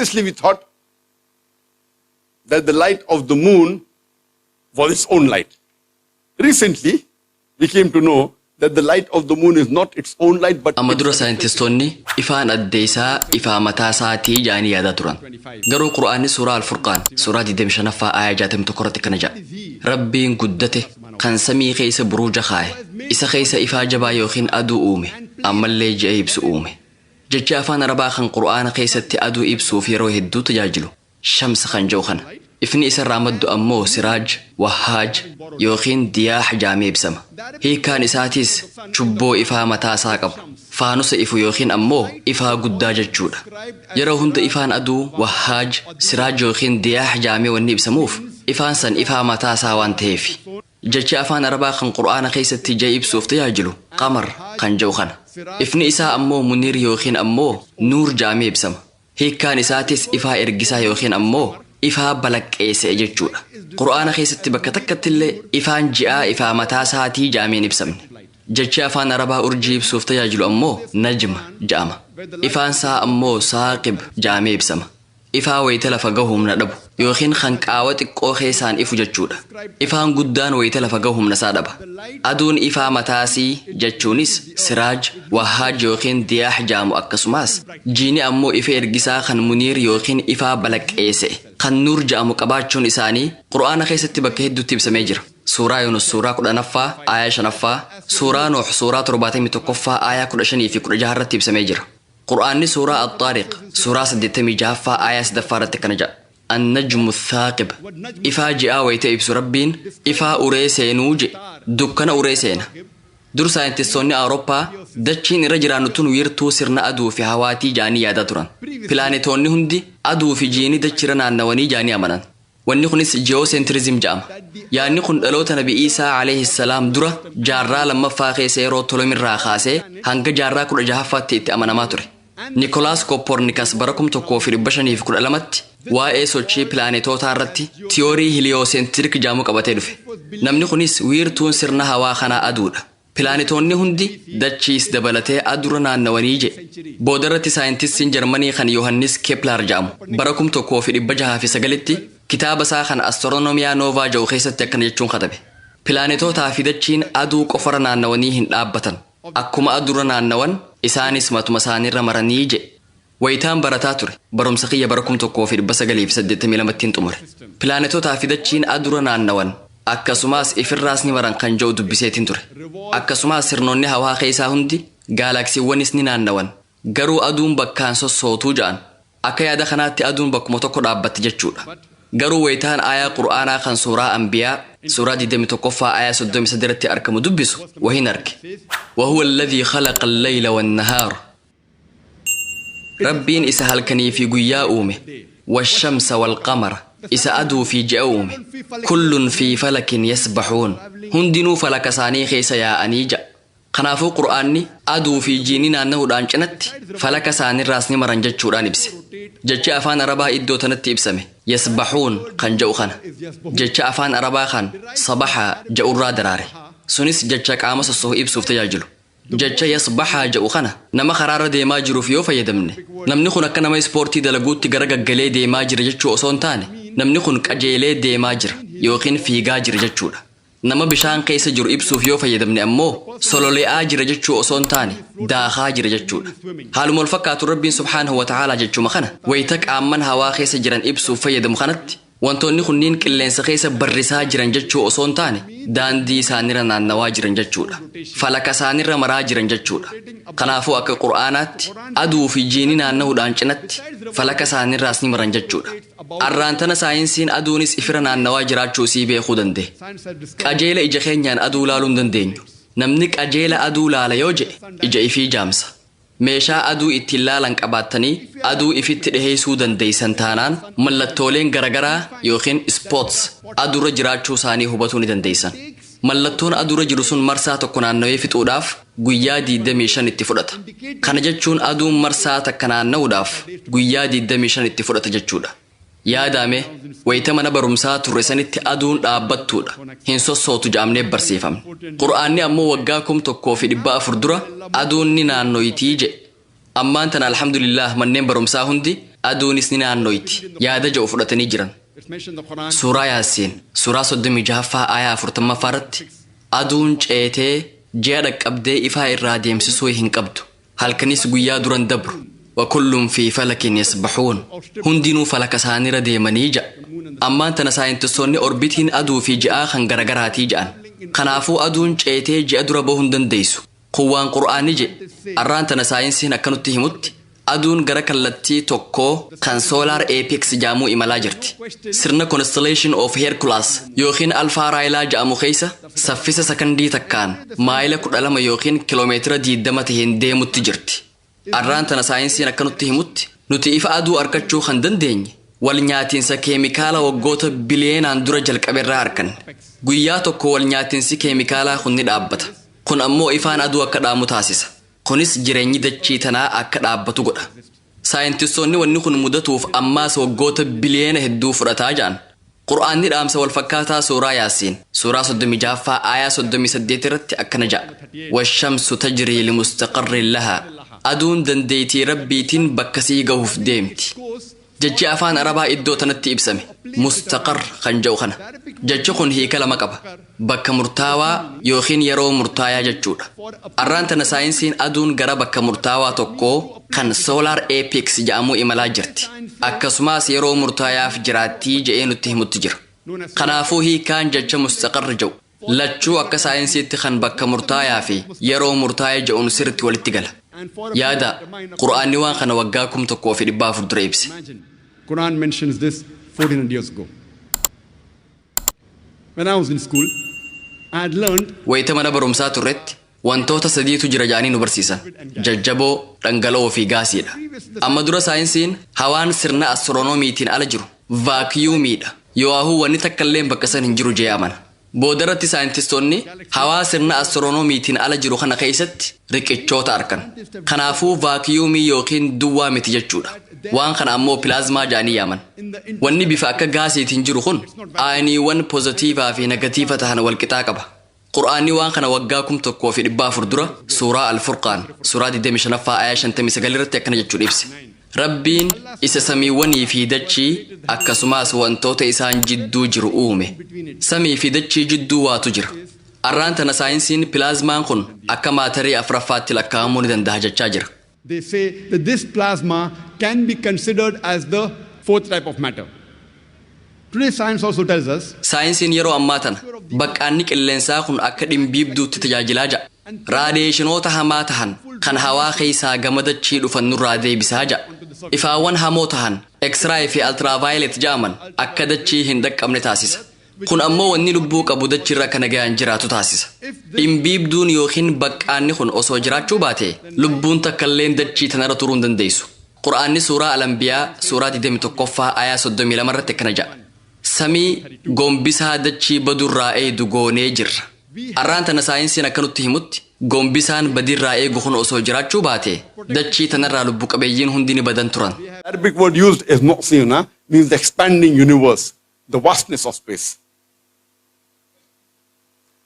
Previously we thought that the light of the moon was its own light. Recently, we came to know that the light of the moon is not its own light but Amadura scientistonni ifaan addeessaa ifaa mataa isaatii jaanii yaada turan. Garuu Qur'aanni suuraa Al-Furqaan suuraa 25ffaa aaya 61 irratti kana jedha. Rabbiin guddate kan samii keessa buruuja kaaye isa keessa ifaa jabaa yookiin aduu uume ammallee ji'a ibsu uume. Jechi afaan Arabaa kan Qur'aana keessatti aduu ibsuuf yeroo hedduu tajaajilu shamsa kan jedhu kana. Ifni isa irraa maddu ammoo siraaj, wahaaj yookiin diyaax jaamee ibsama. Hiikaan isaatis chubboo ifaa mataa isaa qabu. Faanusa ifu yookiin ammoo ifaa guddaa jechuudha. Yeroo hunda ifaan aduu, wahaaj, siraaj yookiin diyaax jaamee wanni ibsamuuf ifaan san ifaa mataa isaa waan ta'eef. Jechi afaan Arabaa kan Qur'aana keessatti ji'a ibsuuf tajaajilu qamar kan jedhu kana. Ifni isaa ammoo muniir yookiin ammoo nuur jaamee ibsama. Hiikaan isaatis ifaa ergisaa yookiin ammoo ifaa balaqqeesse jechuudha. Qur'aana keessatti bakka takkatti illee ifaan ji'aa ifaa mataa isaatii jaameen ibsamne. Jechi afaan Arabaa urjii ibsuuf tajaajilu ammoo najma jedhama. Ifaan isaa ammoo saaqib jaamee ibsama. Ifaa wayita lafa gahu humna dhabu yookiin kan qaawa xiqqoo keessaan ifu jechuudha. Ifaan guddaan wayita lafa gahu humna isaa dhaba. Aduun ifaa mataasii jechuunis siraaj, wahaaj yookiin diyaax jaamu akkasumas jiini ammoo ifa ergisaa kan muniir yookiin ifaa balaqqeesse kan nuur jaamu qabaachuun isaanii Qur'aana keessatti bakka hedduutti ibsamee jira. Suuraa Yunus suuraa 10ffaa aaya 5ffaa, suuraa Nuux suuraa 71ffaa aaya 15 fi 16 irratti ibsamee jira. Qur'aanni suuraa At-Taariq suuraa 86ffaa aaya 3ffaa irratti kana jedha. An-najmu thaaqib ifaa ji'aa wayita ibsu Rabbiin ifaa uree seenuu je dukkana uree seena. Dur saayintistoonni Awurooppaa dachiin irra jiraannu tun wiirtuu sirna aduu fi hawaatii jaanii yaada turan. Pilaanetoonni hundi aduu fi jiini dachira naannawanii jaanii amanan. Wanni kunis ji'oosentirizim jedhama. Yaadni kun dhaloota Nabi Iisaa alayhi salaam dura jaarraa lammaffaa keessa yeroo Tolomirraa kaasee hanga jaarraa 16ffaatti itti amanamaa ture. Nikolaas Koppornikas bara 1512tti waa'ee sochii pilaanetootaa irratti tiyoorii hiliyoosentirik jedhamu qabatee dhufe. Namni kunis wiirtuun sirna hawaa kanaa aduudha. Pilaanetoonni hundi dachiis dabalatee adura naannawanii je. Boodarratti saayintistiin Jarmanii kan Yohannis Kepler jedhamu bara 1609tti kitaaba isaa kan Astronomiyaa Noovaa jedhu keessatti akkana jechuun katabe. Pilaanetootaa fi dachiin aduu qofara naannawanii hin dhaabbatan. Akkuma adura naannawan isaanis matuma isaaniirra maranii je. Wayitaan barataa ture barumsa kiyya bara 1982tti xumure. Pilaanetootaa fi dachiin adura naannawan akkasumas ifirraas ni maran kan jedhu dubbiseetiin ture. Akkasumas sirnoonni hawaa keessaa hundi gaalaksiiwwanis ni naannawan. Garuu aduun bakkaan sossootuu jedhan. Akka yaada kanaatti aduun bakkuma tokko dhaabbatti jechuudha. Garuu wayitaan aayaa Qur'aanaa kan suuraa Anbiyaa suuraa 21ffaa aayaa 33 irratti argamu dubbisu wahin arge. وهو الذي خلق الليل والنهار ربين إسا هلكني في قيا أومه والشمس والقمر إسا أدو في جأومه كل في فلك يسبحون هندنو فلك ساني خيس يا أنيجا خنافو قرآني أدو في جينينا أنه دانجنت فلك ساني راسني مرنجج شوران إبس جج أفان أربا إدو تنت إبسمه يسبحون خان جو خان جج أفان أربا خان صباحا جو الرادراري سونيس جج قامس الصهو إبسوف تجاجلو جج يصبحا جو خانا نما خرار ديما جرو فيو فيدمني نمني خون أكنا ما سبورتي دلقوت تقرق قلي ديما جر ججو أصون تاني نمني خون كجيلي ديما جر يوقين في جاجر ججولا نما بشان قيس جرو إبسو فيو فيدمني أمو سولولي آجر ججو أصون تاني دا خاجر ججولا حالو ملفقات ربي سبحانه وتعالى ججو مخانا ويتك آمن هوا قيس جران إبسو فيدم خانت wantoonni kunniin qilleensa keessa barrisaa jiran jechuu osoo hin taane daandii isaanirra naannawaa jiran jechuudha. Falaka isaanirra maraa jiran jechuudha. Kanaafuu akka Qur'aanaatti aduu fi jiini naanna'uudhaan cinatti falaka isaanirraas ni maran jechuudha. Arraantana saayinsiin aduunis ifira naannawaa jiraachuu sii beekuu danda'e. Qajeela ija keenyaan aduu laaluu hin dandeenyu. Namni qajeela aduu laala yoo jedhe ija ifii jaamsa. Meeshaa aduu ittiin laalan qabaatanii aduu ifitti dhiheessuu dandeessan taanaan mallattooleen garagaraa yookiin spots aduurra jiraachuu isaanii hubatuu ni dandeessan. Mallattoon aduurra jiru sun marsaa tokko naannawee fixuudhaaf guyyaa 25 itti fudhata. Kana jechuun aduun marsaa takka naanna'uudhaaf guyyaa 25 itti fudhata jechuudha. Yaadame wayita mana barumsaa turre sanitti aduun dhaabbattuudha. Hin sossootu jedhamnee barsiifamne. Qur'aanni ammoo waggaa 1400 dura aduun ni naannoyitii jedhe. Ammaan tana alhamdulillah manneen barumsaa hundi aduunis ni naannoyti yaada jedhu fudhatanii jiran. It's mentioned in the Quran. Suuraa Yaasiin suuraa 36ffaa aayaa 40ffaa irratti aduun ceetee ji'a dhaqqabdee ifaa irraa deemsisuu hin qabdu. Halkanis guyyaa duran dabru. Wakulluun fi falakin yasbahuun. Hundinuu falaka isaaniirra deemanii ja'a. Ammaan tana saayintistoonni orbitiin aduu fi ji'aa kan garagaraatii ja'an. Kanaafuu aduun ceetee ji'a dura bahuu hin dandeessu. Kun waan qur'aanni jedhe. Arraan tana saayinsiin akkanutti himutti. Aduun gara kallattii tokkoo kan soolaar apex jedhamuu imalaa jirti. Sirna constellation of Hercules yookiin alfaa raayilaa jedhamu keessa saffisa sakandii takkaan maayila 12 yookiin kiloomeetira 20 taheen deemutti jirti. Arraan tana saayinsiin akkanutti himutti nuti ifa aduu argachuu kan dandeenye wal nyaatiinsa keemikaala waggoota biliyeenaan dura jalqaberraa arganne. Guyyaa tokko wal nyaatiinsi keemikaalaa kun ni dhaabbata. Kun ammoo ifaan aduu akka dhaamu taasisa. Kunis jireenyi dachii tanaa akka dhaabbatu godha. Saayintistoonni wanni kun mudatuuf ammaas waggoota biliyeena hedduu fudhataa ja'an. Qur'aanni dhaamsa wal fakkaataa suuraa Yaasiin suuraa 36ffaa aayaa 38 irratti akkana ja'a. Washamsu tajrii limustaqarrin lahaa. Aduun dandeetii rabbiitiin bakka sii gahuuf deemti. Jechi afaan Arabaa iddoo tanatti ibsame. Mustaqar kan jedhu kana. Jechi kun hiika lama qaba. Bakka murtaawaa yookiin yeroo murtaayaa jechuudha. Arraan tana saayinsiin aduun gara bakka murtaawaa tokkoo kan soolaar apex jedhamu imalaa jirti. Akkasumas yeroo murtaayaaf jiraattii jedhee nutti himutti jira. Kanaafuu hiikaan jecha mustaqarri jedhu. Lachuu akka saayinsiitti kan bakka murtaayaa fi yeroo murtaa'ee jedhuun sirriitti walitti gala. Yaada Qur'aanni waan kana waggaa 1400 dura ibse. Quran mentions this 1400 years ago. When I was in school, I had learned Wayita mana barumsaa turretti wantoota sadiitu jira jedhanii nu barsiisan. Jajjaboo, dhangala'oo fi gaasiidha. Amma dura saayinsiin hawaan sirna astiroonomiitiin ala jiru vaakiyuumiidha. Yoahuu wanni takka illee bakka san hin jiru jee amana. Boodarratti saayintistoonni hawaa sirna astiroonomiitiin ala jiru kana keessatti riqichoota argan. Kanaafuu vaakiyuumii yookiin duwwaa miti jechuudha. Waan kana ammoo pilaazmaa jedhanii yaaman. Wanni bifa akka gaasiitiin jiru kun aayiniiwwan poozitiivaa fi negatiiva tahan walqixaa qaba. Qur'aanni waan kana waggaa 1400 dura suuraa Al-Furqaan suuraa 25ffaa aayaa 59 irratti akkana jechuun ibse. Rabbiin isa samiiwwanii fi dachii akkasumas wantoota isaan jidduu jiru uume. Samii fi dachii jidduu waatu jira. Arraan tana saayinsiin pilaazmaan kun akka maatarii afuraffaatti lakkaa'amuu ni danda'a jechaa jira. they say that this plasma can be considered as the fourth type of matter. Today science also tells us Saayinsiin yeroo ammaa tana baqqaanni qilleensaa kun akka dhimbiibduutti tajaajilaa ja'a. Raadiyeeshinoota hamaa tahan kan hawaa keessaa gama dachii dhufan nurraa deebisaa ja'a. Ifaawwan hamoo tahan X-ray fi ultraviolet jedhaman akka dachii hin dhaqqabne taasisa. Kun ammoo wanni lubbuu qabu dachiirra kana ga'an jiraatu taasisa. Dhimbiibduun yookiin baqqaanni kun osoo jiraachuu baate lubbuun takkalleen dachii tanarra turuu hin dandeessu. Qur'aanni suuraa Al-Anbiyaa suuraa 21ffaa aayaa 32 irratti akkana ja'a. Samii gombisaa dachii badurraa eegu goonee jirra. Arraan tana saayinsiin akkanutti himutti gombisaan badirraa eegu kun osoo jiraachuu baate dachii tanarraa lubbu qabeeyyiin hundi ni badan turan. the Arabic word used is mu'sina, means the expanding universe, the vastness of space.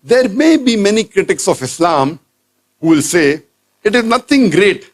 There may be many critics of Islam who will say it is nothing great